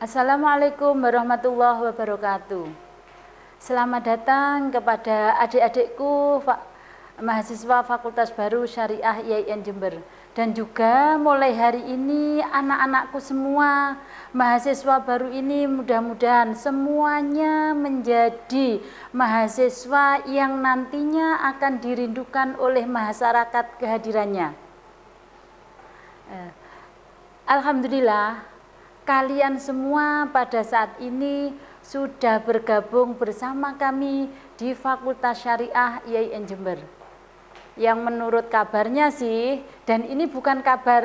Assalamualaikum warahmatullahi wabarakatuh. Selamat datang kepada adik-adikku mahasiswa Fakultas Baru Syariah IAIN Jember. Dan juga mulai hari ini anak-anakku semua, mahasiswa baru ini mudah-mudahan semuanya menjadi mahasiswa yang nantinya akan dirindukan oleh masyarakat kehadirannya. Alhamdulillah, kalian semua pada saat ini sudah bergabung bersama kami di Fakultas Syariah IAIN Jember. Yang menurut kabarnya sih, dan ini bukan kabar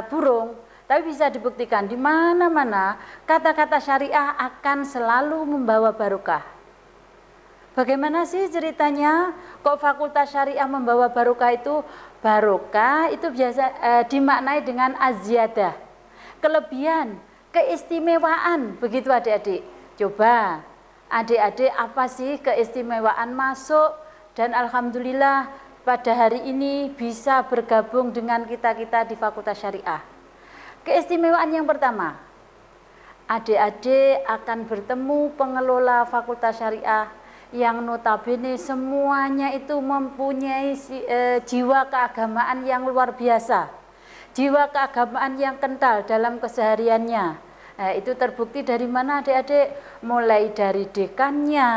burung, tapi bisa dibuktikan di mana-mana kata-kata syariah akan selalu membawa barokah. Bagaimana sih ceritanya kok Fakultas Syariah membawa barokah itu? Barokah itu biasa dimaknai dengan aziyadah, kelebihan, keistimewaan, begitu adik-adik. Coba adik-adik apa sih keistimewaan masuk dan alhamdulillah pada hari ini bisa bergabung dengan kita-kita di Fakultas Syariah. Keistimewaan yang pertama, adik-adik akan bertemu pengelola Fakultas Syariah yang notabene semuanya itu mempunyai jiwa keagamaan yang luar biasa, jiwa keagamaan yang kental dalam kesehariannya. Itu terbukti dari mana adik-adik? Mulai dari dekannya,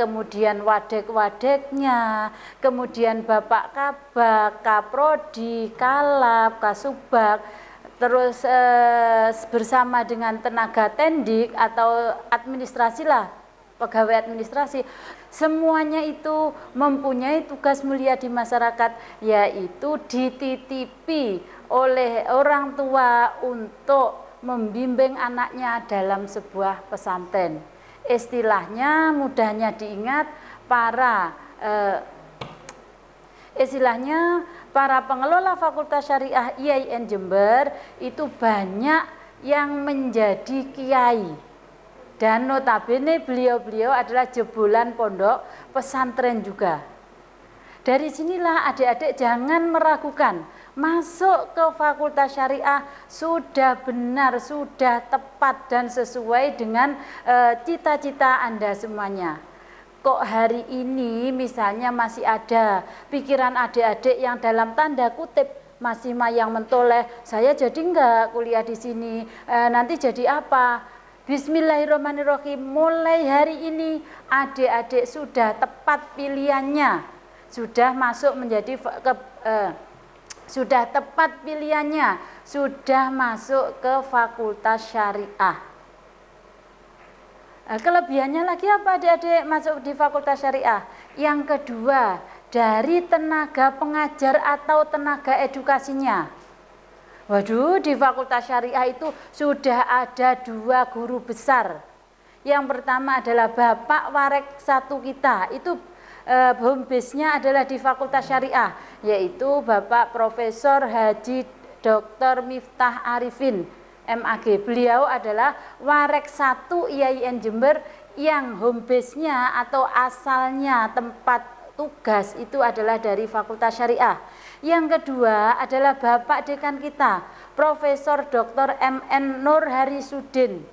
kemudian wadek-wadeknya, kemudian Bapak Kabak, Kaprodi, Kalab, Kasubag, terus bersama dengan tenaga tendik atau administrasi lah, pegawai administrasi, semuanya itu mempunyai tugas mulia di masyarakat, yaitu dititipi oleh orang tua untuk membimbing anaknya dalam sebuah pesantren. Istilahnya mudahnya diingat, para pengelola Fakultas Syariah IAIN Jember itu banyak yang menjadi kiai. Dan notabene beliau-beliau adalah jebolan pondok pesantren juga. Dari sinilah adik-adik jangan meragukan, masuk ke Fakultas Syariah sudah benar, sudah tepat dan sesuai dengan cita-cita Anda semuanya. Kok hari ini misalnya masih ada pikiran adik-adik yang dalam tanda kutip masih mayang mentoleh, saya jadi enggak kuliah di sini, nanti jadi apa? Bismillahirrahmanirrahim, mulai hari ini adik-adik sudah tepat pilihannya, sudah masuk menjadi sudah tepat pilihannya, sudah masuk ke Fakultas Syariah. Kelebihannya lagi apa adik-adik masuk di Fakultas Syariah? Yang kedua, dari tenaga pengajar atau tenaga edukasinya. Waduh, di Fakultas Syariah itu sudah ada 2 guru besar. Yang pertama adalah Bapak Warek 1 kita, itu home base-nya adalah di Fakultas Syariah, yaitu Bapak Profesor Haji Dr. Miftah Arifin, MAG. Beliau adalah Warek 1 IAIN Jember yang home base-nya atau asalnya tempat tugas itu adalah dari Fakultas Syariah. Yang kedua adalah Bapak Dekan kita, Profesor Dr. MN Nur Harisudin,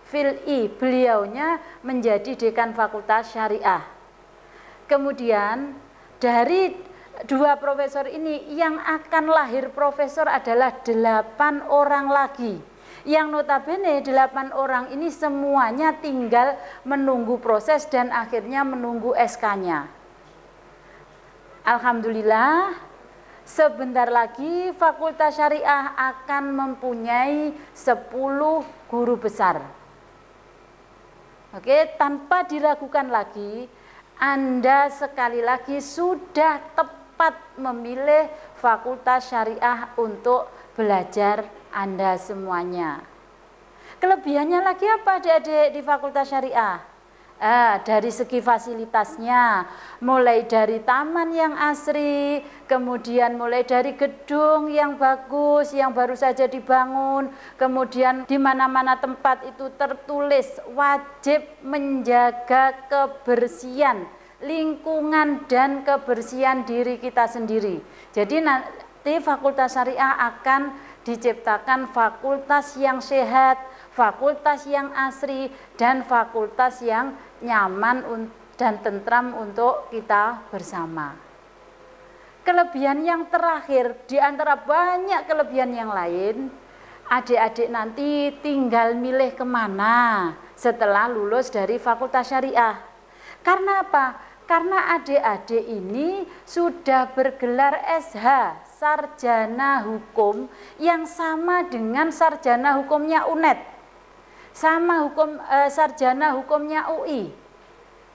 Phil.I. Beliaunya menjadi Dekan Fakultas Syariah. Kemudian dari 2 profesor ini yang akan lahir profesor adalah 8 orang lagi. Yang notabene 8 orang ini semuanya tinggal menunggu proses dan akhirnya menunggu SK-nya. Alhamdulillah, sebentar lagi Fakultas Syariah akan mempunyai 10 guru besar. Oke, tanpa diragukan lagi, Anda sekali lagi sudah tepat memilih Fakultas Syariah untuk belajar Anda semuanya. Kelebihannya lagi apa adik-adik di Fakultas Syariah? Dari segi fasilitasnya, mulai dari taman yang asri, kemudian mulai dari gedung yang bagus yang baru saja dibangun, kemudian di mana-mana tempat itu tertulis wajib menjaga kebersihan lingkungan dan kebersihan diri kita sendiri. Jadi nanti Fakultas Syariah akan diciptakan fakultas yang sehat, fakultas yang asri dan fakultas yang nyaman dan tentram untuk kita bersama. Kelebihan yang terakhir di antara banyak kelebihan yang lain, adik-adik nanti tinggal milih kemana setelah lulus dari fakultas syariah. Karena apa? Karena adik-adik ini sudah bergelar SH, sarjana hukum, yang sama dengan sarjana hukumnya UNED, sama sarjana hukumnya UI,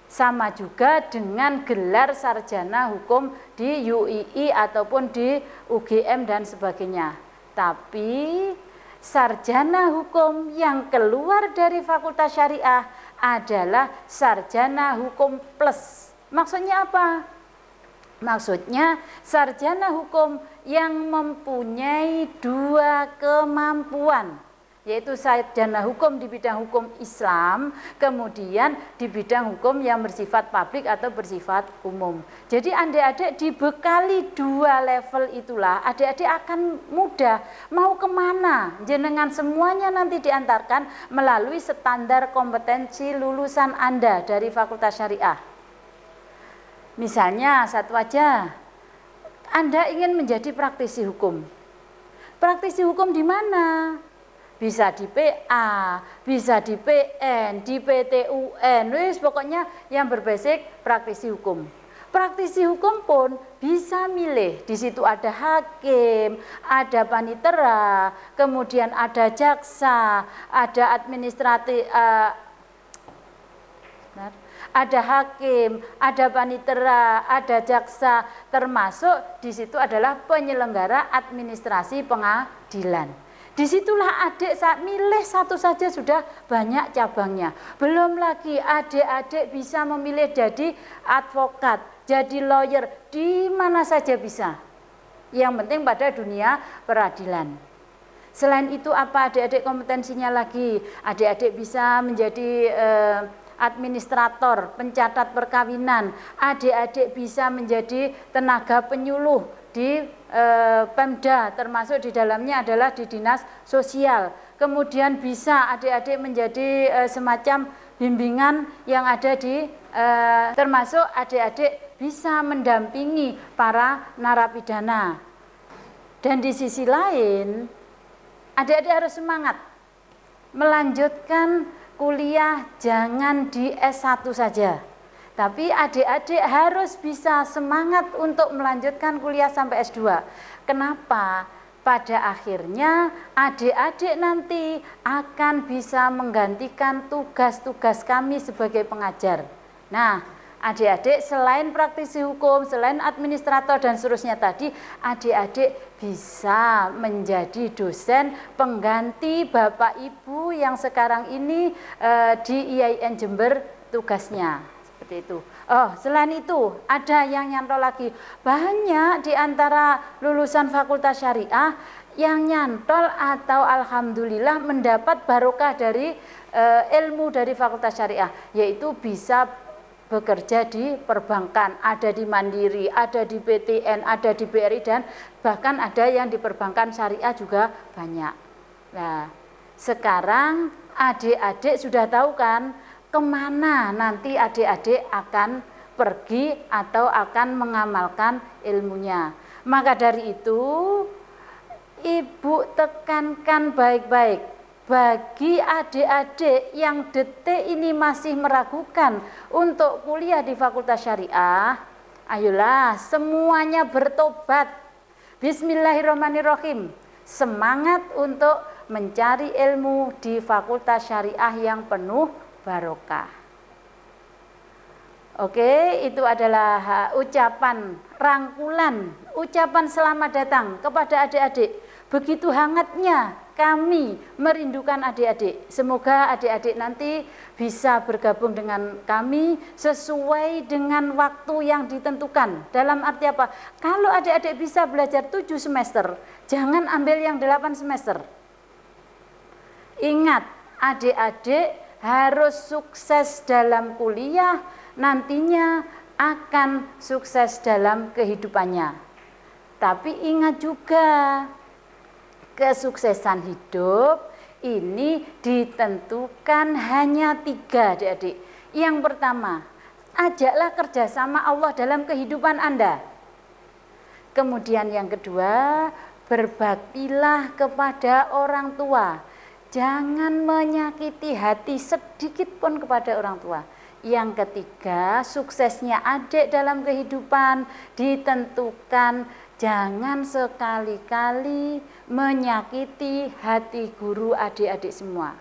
sama juga dengan gelar sarjana hukum di UII ataupun di UGM dan sebagainya. Tapi sarjana hukum yang keluar dari fakultas syariah adalah sarjana hukum plus. Maksudnya apa? Maksudnya sarjana hukum yang mempunyai 2 kemampuan, yaitu sarjana hukum di bidang hukum Islam, kemudian di bidang hukum yang bersifat publik atau bersifat umum. Jadi adik-adik dibekali 2 level itulah, adik-adik akan mudah mau kemana. Jenengan semuanya nanti diantarkan melalui standar kompetensi lulusan Anda dari Fakultas Syariah. Misalnya satu aja, Anda ingin menjadi praktisi hukum. Praktisi hukum di mana? Bisa di PA, bisa di PN, di PTUN, pokoknya yang berbasic praktisi hukum. Praktisi hukum pun bisa milih. Di situ ada hakim, ada panitera, kemudian ada jaksa, ada administratif, ada hakim, ada panitera, ada jaksa, termasuk di situ adalah penyelenggara administrasi pengadilan. Disitulah adik saat milih satu saja sudah banyak cabangnya. Belum lagi adik-adik bisa memilih jadi advokat, jadi lawyer, di mana saja bisa. Yang penting pada dunia peradilan. Selain itu apa adik-adik kompetensinya lagi? Adik-adik bisa menjadi administrator, pencatat perkawinan. Adik-adik bisa menjadi tenaga penyuluh di Pemda, termasuk di dalamnya adalah di dinas sosial. Kemudian bisa adik-adik menjadi semacam bimbingan yang ada di termasuk adik-adik bisa mendampingi para narapidana. Dan di sisi lain adik-adik harus semangat melanjutkan kuliah, jangan di S1 saja. Tapi adik-adik harus bisa semangat untuk melanjutkan kuliah sampai S2. Kenapa? Pada akhirnya adik-adik nanti akan bisa menggantikan tugas-tugas kami sebagai pengajar. Nah, adik-adik selain praktisi hukum, selain administrator dan seterusnya tadi, adik-adik bisa menjadi dosen pengganti Bapak Ibu yang sekarang ini di IAIN Jember tugasnya. Itu. Oh, selain itu ada yang nyantol lagi. Banyak di antara lulusan fakultas syariah yang nyantol atau alhamdulillah mendapat barokah dari ilmu dari fakultas syariah, yaitu bisa bekerja di perbankan, ada di Mandiri, ada di PTN, ada di BRI, dan bahkan ada yang di perbankan syariah juga banyak. Nah, sekarang adik-adik sudah tahu kan kemana nanti adik-adik akan pergi atau akan mengamalkan ilmunya. Maka dari itu, Ibu tekankan baik-baik. Bagi adik-adik yang detik ini masih meragukan untuk kuliah di Fakultas Syariah, ayolah semuanya bertobat. Bismillahirrahmanirrahim. Semangat untuk mencari ilmu di Fakultas Syariah yang penuh barokah. Oke, itu adalah ucapan rangkulan, ucapan selamat datang kepada adik-adik. Begitu hangatnya kami merindukan adik-adik. Semoga adik-adik nanti bisa bergabung dengan kami sesuai dengan waktu yang ditentukan. Dalam arti apa? Kalau adik-adik bisa belajar 7 semester, jangan ambil yang 8 semester. Ingat, adik-adik harus sukses dalam kuliah, nantinya akan sukses dalam kehidupannya. Tapi ingat juga, kesuksesan hidup ini ditentukan hanya 3, adik-adik. Yang pertama, ajaklah kerjasama Allah dalam kehidupan Anda. Kemudian yang kedua, berbaktilah kepada orang tua. Jangan menyakiti hati sedikit pun kepada orang tua. Yang ketiga, suksesnya adik dalam kehidupan ditentukan jangan sekali-kali menyakiti hati guru adik-adik semua.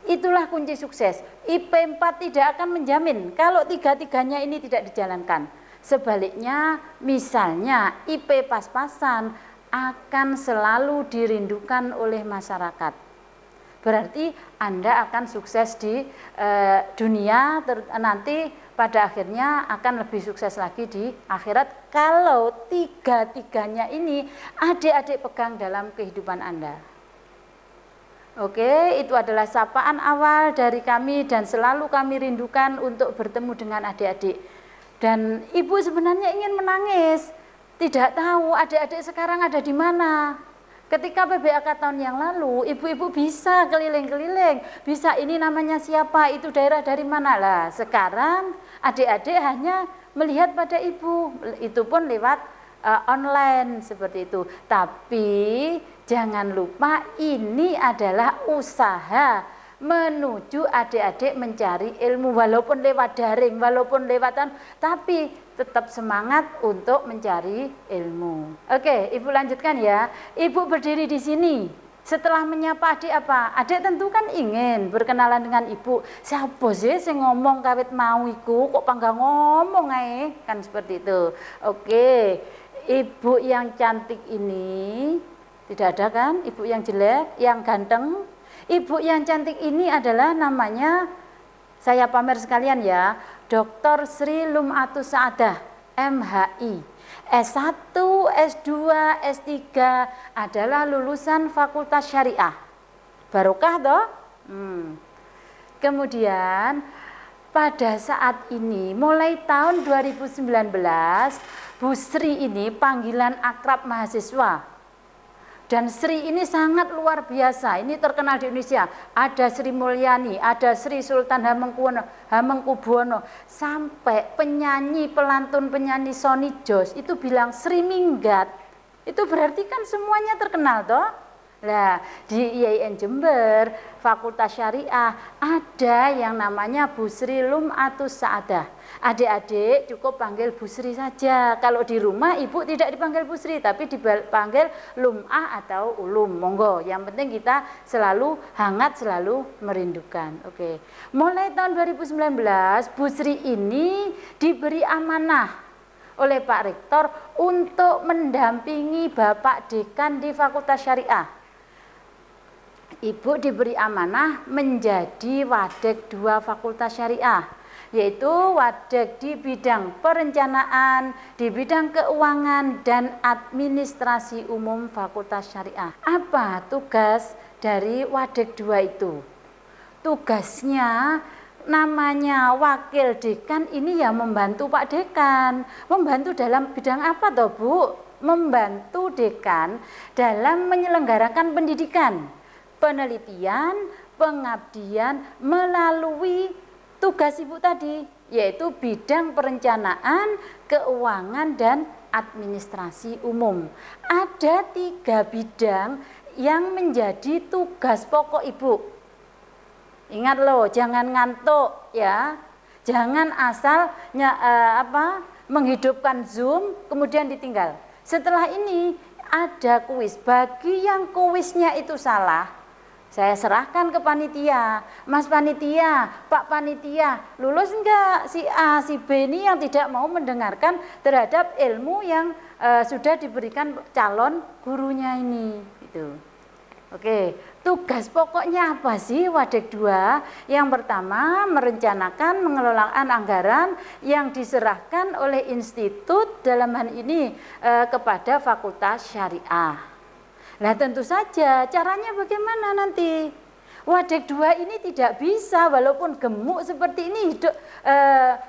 Itulah kunci sukses. IP 4 tidak akan menjamin kalau tiga-tiganya ini tidak dijalankan. Sebaliknya, misalnya IP pas-pasan akan selalu dirindukan oleh masyarakat. Berarti Anda akan sukses di dunia, nanti pada akhirnya akan lebih sukses lagi di akhirat kalau tiga-tiganya ini adik-adik pegang dalam kehidupan Anda. Oke, itu adalah sapaan awal dari kami dan selalu kami rindukan untuk bertemu dengan adik-adik. Dan ibu sebenarnya ingin menangis, tidak tahu adik-adik sekarang ada di mana. Ketika PBAK tahun yang lalu, ibu-ibu bisa keliling-keliling, bisa ini namanya siapa, itu daerah dari mana lah. Sekarang adik-adik hanya melihat pada ibu, itu pun lewat online seperti itu. Tapi jangan lupa ini adalah usaha menuju adik-adik mencari ilmu walaupun lewat daring, walaupun lewatan, tapi tetap semangat untuk mencari ilmu. Oke, ibu lanjutkan ya. Ibu berdiri di sini. Setelah menyapa adik apa? Adik tentu kan ingin berkenalan dengan ibu. Siapa sih yang ngomong kawit mau iku kok panggang ngomong ae? Kan seperti itu. Oke. Ibu yang cantik ini tidak ada kan? Ibu yang jelek, yang ganteng. Ibu yang cantik ini adalah namanya, saya pamer sekalian ya, Dr. Sri Lum'atus Sa'adah, MHI. S1, S2, S3 adalah lulusan Fakultas Syariah. Barokah toh? Kemudian pada saat ini, mulai tahun 2019, Bu Sri ini panggilan akrab mahasiswa. Dan Sri ini sangat luar biasa, ini terkenal di Indonesia. Ada Sri Mulyani, ada Sri Sultan Hamengkubuwono, sampai penyanyi, pelantun penyanyi Sony Jos itu bilang Sri minggat. Itu berarti kan semuanya terkenal toh. Nah, di IAIN Jember, Fakultas Syariah, ada yang namanya Bu Sri Lum'atus Sa'adah. Adik-adik cukup panggil Bu Sri saja. Kalau di rumah ibu tidak dipanggil Bu Sri, tapi dipanggil Lum'ah atau Ulum. Monggo, yang penting kita selalu hangat, selalu merindukan. Oke. Mulai tahun 2019, Bu Sri ini diberi amanah oleh Pak Rektor untuk mendampingi Bapak Dekan di Fakultas Syariah. Ibu diberi amanah menjadi Wadek 2 Fakultas Syariah, yaitu Wadek di bidang perencanaan, di bidang keuangan dan administrasi umum Fakultas Syariah. Apa tugas dari Wadek 2 itu? Tugasnya namanya wakil dekan ini ya membantu Pak Dekan. Membantu dalam bidang apa toh Bu? Membantu dekan dalam menyelenggarakan pendidikan, penelitian, pengabdian melalui tugas ibu tadi, yaitu bidang perencanaan, keuangan, dan administrasi umum. Ada 3 bidang yang menjadi tugas pokok ibu. Ingat loh, jangan ngantuk ya, jangan asal menghidupkan Zoom kemudian ditinggal. Setelah ini ada kuis, bagi yang kuisnya itu salah, saya serahkan ke panitia. Mas panitia, Pak panitia, lulus enggak si A, si B ini yang tidak mau mendengarkan terhadap ilmu yang sudah diberikan calon gurunya ini. Gitu. Oke, tugas pokoknya apa sih Wadek 2? Yang pertama, merencanakan pengelolaan anggaran yang diserahkan oleh institut, dalam hal ini kepada Fakultas Syariah. Nah tentu saja caranya bagaimana nanti? Wadek 2 ini tidak bisa walaupun gemuk seperti ini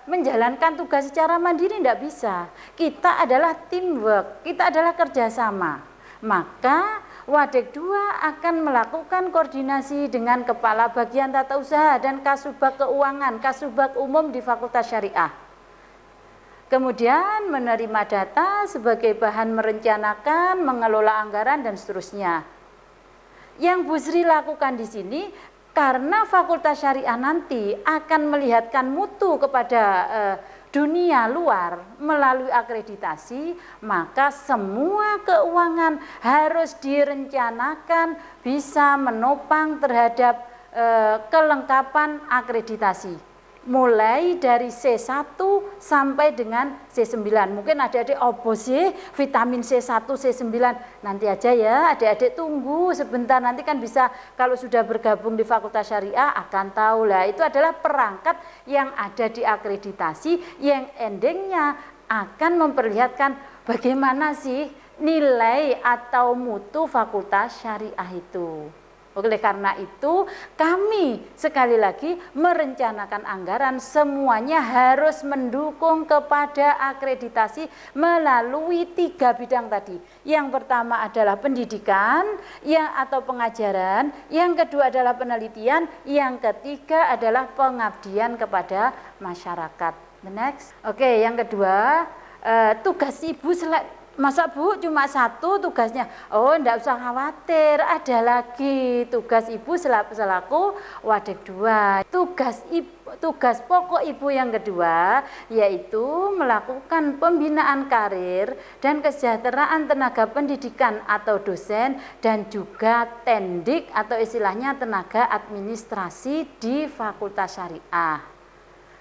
menjalankan tugas secara mandiri, tidak bisa. Kita adalah teamwork, kita adalah kerjasama. Maka Wadek 2 akan melakukan koordinasi dengan Kepala Bagian Tata Usaha dan Kasubag Keuangan, Kasubag Umum di Fakultas Syariah. Kemudian menerima data sebagai bahan merencanakan, mengelola anggaran dan seterusnya. Yang Bu Sri lakukan di sini karena Fakultas Syariah nanti akan melihatkan mutu kepada dunia luar melalui akreditasi, maka semua keuangan harus direncanakan bisa menopang terhadap kelengkapan akreditasi. Mulai dari C1 sampai dengan C9. Mungkin adik-adik sih vitamin C1, C9. Nanti aja ya, adik-adik tunggu sebentar, nanti kan bisa kalau sudah bergabung di Fakultas Syariah akan tahu lah. Itu adalah perangkat yang ada di akreditasi yang endingnya akan memperlihatkan bagaimana sih nilai atau mutu Fakultas Syariah itu. Oleh karena itu kami sekali lagi merencanakan anggaran semuanya harus mendukung kepada akreditasi melalui 3 bidang tadi. Yang pertama adalah pendidikan atau pengajaran, yang kedua adalah penelitian, yang ketiga adalah pengabdian kepada masyarakat. Next. Oke, yang kedua tugas ibu masa Bu cuma 1 tugasnya? Oh, enggak usah khawatir, ada lagi tugas ibu selaku Wadek 2. Tugas pokok ibu yang kedua yaitu melakukan pembinaan karir dan kesejahteraan tenaga pendidikan atau dosen dan juga tendik atau istilahnya tenaga administrasi di Fakultas Syariah.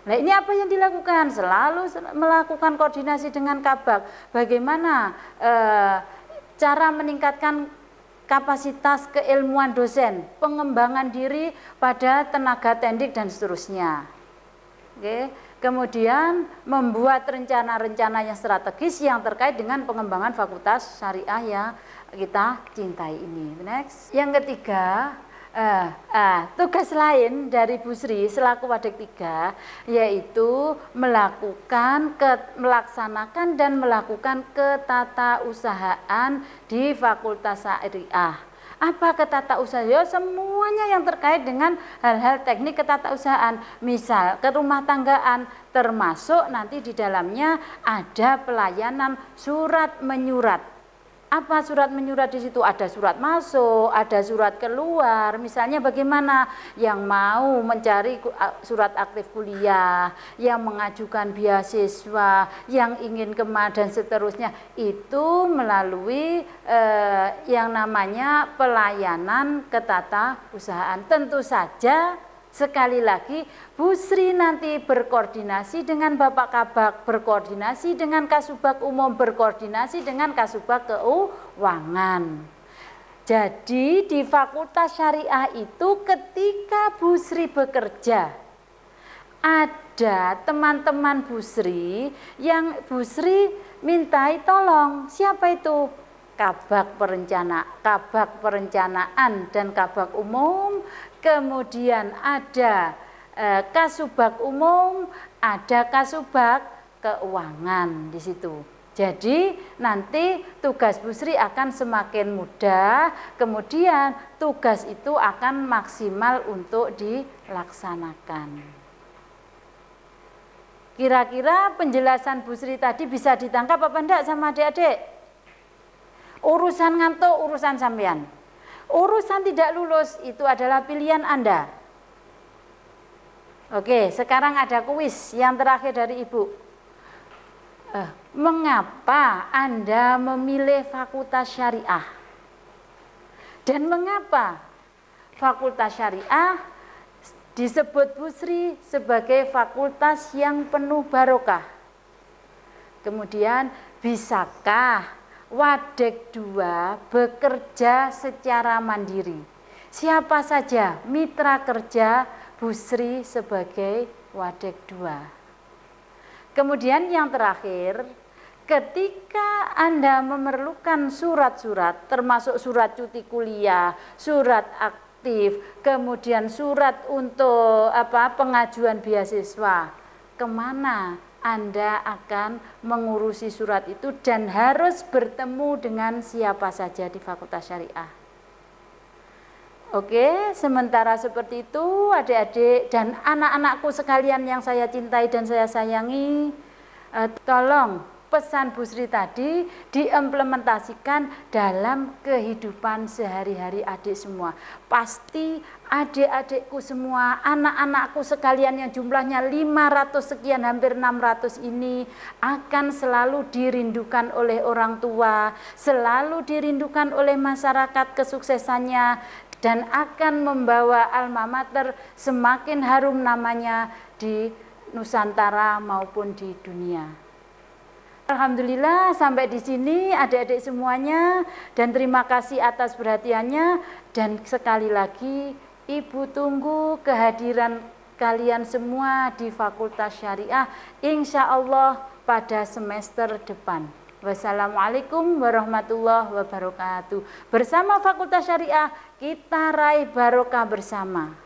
Nah, ini apa yang dilakukan? Selalu melakukan koordinasi dengan Kabag. Bagaimana cara meningkatkan kapasitas keilmuan dosen, pengembangan diri pada tenaga tendik dan seterusnya. Oke. Kemudian membuat rencana-rencana yang strategis yang terkait dengan pengembangan Fakultas Syariah yang kita cintai ini. Next. Yang ketiga, tugas lain dari Bu Sri selaku Wadek 3 yaitu melaksanakan dan melakukan ketatausahaan di Fakultas Syariah. Apa ketatausahaan? Ya, semuanya yang terkait dengan hal-hal teknik ketatausahaan, misal kerumah tanggaan, termasuk nanti di dalamnya ada pelayanan surat menyurat. Apa surat menyurat di situ? Ada surat masuk, ada surat keluar. Misalnya bagaimana yang mau mencari surat aktif kuliah, yang mengajukan beasiswa, yang ingin dan seterusnya, itu melalui yang namanya pelayanan ketatausahaan. Tentu saja sekali lagi Bu Sri nanti berkoordinasi dengan Bapak Kabag, berkoordinasi dengan Kasubag Umum, berkoordinasi dengan Kasubag Keuangan. Jadi di Fakultas Syariah itu ketika Bu Sri bekerja, ada teman-teman Bu Sri yang Bu Sri mintai tolong. Siapa itu? Kabag Perencanaan dan Kabag Umum. Kemudian ada Kasubag Umum, ada Kasubag Keuangan di situ. Jadi nanti tugas Bu Sri akan semakin mudah, kemudian tugas itu akan maksimal untuk dilaksanakan. Kira-kira penjelasan Bu Sri tadi bisa ditangkap apa enggak sama adik-adik? Urusan ngantuk, urusan sampean. Urusan tidak lulus itu adalah pilihan Anda. Oke, sekarang ada kuis yang terakhir dari Ibu. Mengapa Anda memilih Fakultas Syariah? Dan mengapa Fakultas Syariah disebut Bu Sri sebagai fakultas yang penuh barokah? Kemudian, bisakah Wadek 2 bekerja secara mandiri? Siapa saja mitra kerja Bu Sri sebagai Wadek 2? Kemudian yang terakhir, ketika Anda memerlukan surat-surat, termasuk surat cuti kuliah, surat aktif, kemudian surat untuk pengajuan beasiswa, kemana Anda akan mengurusi surat itu dan harus bertemu dengan siapa saja di Fakultas Syariah. Oke, sementara seperti itu adik-adik dan anak-anakku sekalian yang saya cintai dan saya sayangi, tolong pesan Bu Sri tadi diimplementasikan dalam kehidupan sehari-hari adik semua. Pasti adik-adikku semua, anak-anakku sekalian yang jumlahnya 500 sekian, hampir 600 ini akan selalu dirindukan oleh orang tua, selalu dirindukan oleh masyarakat kesuksesannya, dan akan membawa alma mater semakin harum namanya di Nusantara maupun di dunia. Alhamdulillah sampai di sini adik-adik semuanya, dan terima kasih atas perhatiannya, dan sekali lagi Ibu tunggu kehadiran kalian semua di Fakultas Syariah insya Allah pada semester depan. Wassalamualaikum warahmatullahi wabarakatuh. Bersama Fakultas Syariah kita raih barokah bersama.